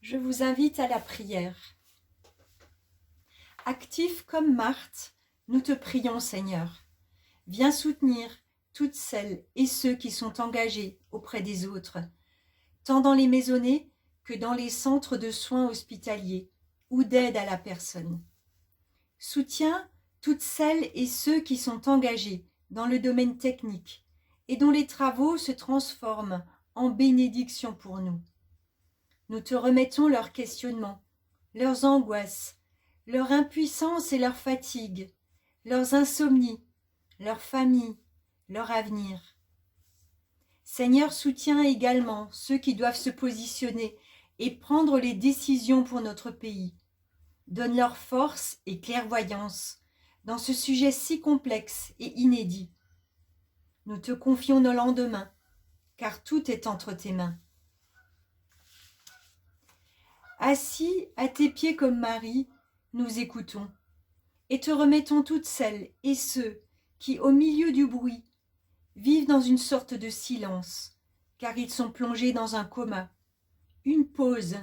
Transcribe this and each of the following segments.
je vous invite à la prière. Actifs comme Marthe, nous te prions, Seigneur. Viens soutenir toutes celles et ceux qui sont engagés auprès des autres, tant dans les maisonnées que dans les centres de soins hospitaliers ou d'aide à la personne. Soutiens toutes celles et ceux qui sont engagés dans le domaine technique et dont les travaux se transforment en bénédiction pour nous. Nous te remettons leurs questionnements, leurs angoisses, leur impuissance et leur fatigue, leurs insomnies, leur famille, leur avenir. Seigneur, soutiens également ceux qui doivent se positionner et prendre les décisions pour notre pays. Donne leur force et clairvoyance dans ce sujet si complexe et inédit. Nous te confions nos lendemains, car tout est entre tes mains. Assis à tes pieds comme Marie, nous écoutons et te remettons toutes celles et ceux qui, au milieu du bruit, vivent dans une sorte de silence, car ils sont plongés dans un coma, une pause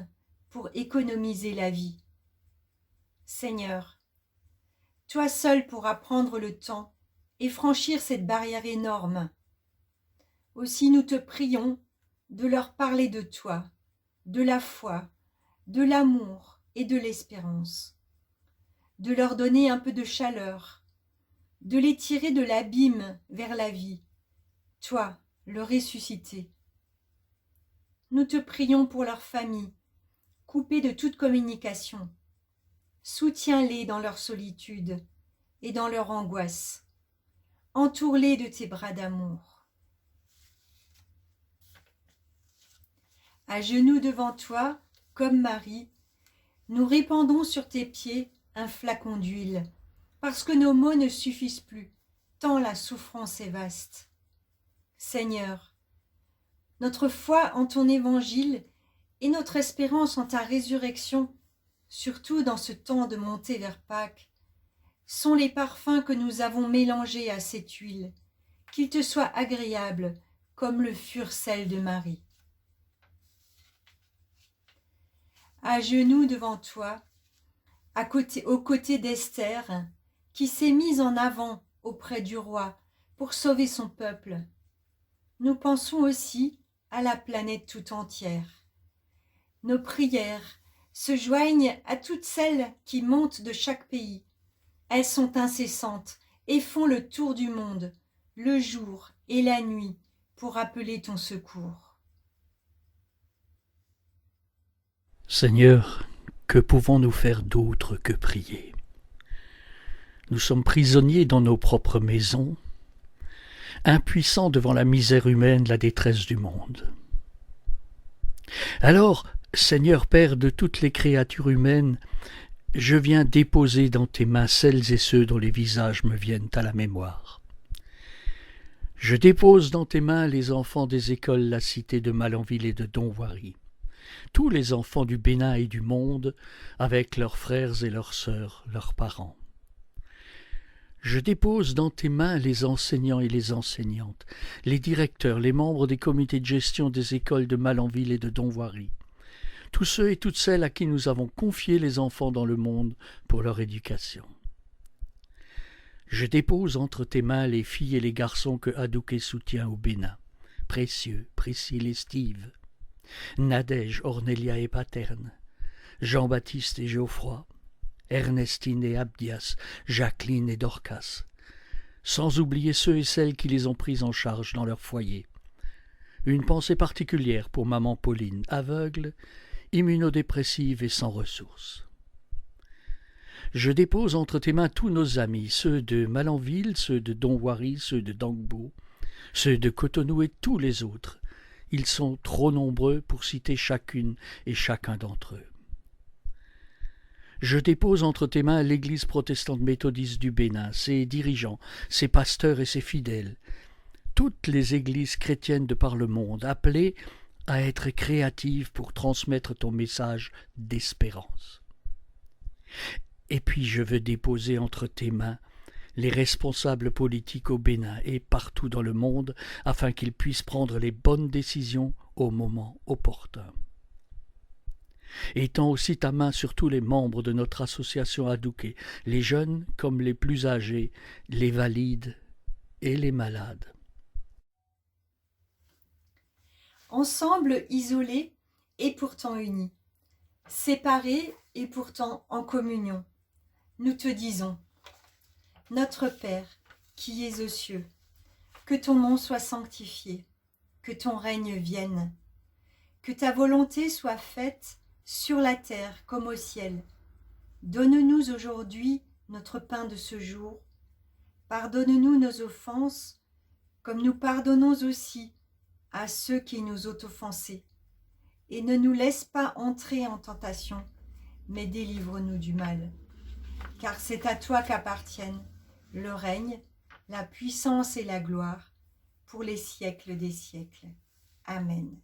pour économiser la vie. Seigneur, toi seul pourras prendre le temps et franchir cette barrière énorme. Aussi nous te prions de leur parler de toi, de la foi, de l'amour et de l'espérance, de leur donner un peu de chaleur, de les tirer de l'abîme vers la vie, toi, le ressuscité. Nous te prions pour leurs familles, coupées de toute communication. Soutiens-les dans leur solitude et dans leur angoisse. Entoure-les de tes bras d'amour. À genoux devant toi, comme Marie, nous répandons sur tes pieds un flacon d'huile, parce que nos mots ne suffisent plus, tant la souffrance est vaste. Seigneur, notre foi en ton évangile et notre espérance en ta résurrection, surtout dans ce temps de montée vers Pâques, sont les parfums que nous avons mélangés à cette huile, qu'ils te soient agréables comme le furent celles de Marie. À genoux devant toi, aux côtés d'Esther, qui s'est mise en avant auprès du roi pour sauver son peuple, nous pensons aussi à la planète tout entière. Nos prières se joignent à toutes celles qui montent de chaque pays. Elles sont incessantes et font le tour du monde, le jour et la nuit, pour appeler ton secours. Seigneur, que pouvons-nous faire d'autre que prier? Nous sommes prisonniers dans nos propres maisons, impuissants devant la misère humaine, la détresse du monde. Alors, Seigneur Père de toutes les créatures humaines, je viens déposer dans tes mains celles et ceux dont les visages me viennent à la mémoire. Je dépose dans tes mains les enfants des écoles La Cité de Malanville et de Donvoiry, tous les enfants du Bénin et du monde, avec leurs frères et leurs sœurs, leurs parents. Je dépose dans tes mains les enseignants et les enseignantes, les directeurs, les membres des comités de gestion des écoles de Malanville et de Donvoiry, tous ceux et toutes celles à qui nous avons confié les enfants dans le monde pour leur éducation. Je dépose entre tes mains les filles et les garçons que Hadouké soutient au Bénin, Précieux, Priscille et Steve, Nadège, Ornelia et Paterne, Jean-Baptiste et Geoffroy, Ernestine et Abdias, Jacqueline et Dorcas, sans oublier ceux et celles qui les ont pris en charge dans leur foyer. Une pensée particulière pour maman Pauline, aveugle, immunodépressive et sans ressources. Je dépose entre tes mains tous nos amis, ceux de Malanville, ceux de Donvoiry, ceux de Dangbo, ceux de Cotonou et tous les autres. Ils sont trop nombreux pour citer chacune et chacun d'entre eux. Je dépose entre tes mains l'Église protestante méthodiste du Bénin, ses dirigeants, ses pasteurs et ses fidèles, toutes les églises chrétiennes de par le monde, appelées à être créatives pour transmettre ton message d'espérance. Et puis je veux déposer entre tes mains les responsables politiques au Bénin et partout dans le monde, afin qu'ils puissent prendre les bonnes décisions au moment opportun. Étends aussi ta main sur tous les membres de notre association Adouké, les jeunes comme les plus âgés, les valides et les malades. Ensemble isolés et pourtant unis, séparés et pourtant en communion, nous te disons, Notre Père, qui es aux cieux, que ton nom soit sanctifié, que ton règne vienne, que ta volonté soit faite sur la terre comme au ciel. Donne-nous aujourd'hui notre pain de ce jour. Pardonne-nous nos offenses, comme nous pardonnons aussi à ceux qui nous ont offensés. Et ne nous laisse pas entrer en tentation, mais délivre-nous du mal. Car c'est à toi qu'appartiennent le règne, la puissance et la gloire, pour les siècles des siècles. Amen.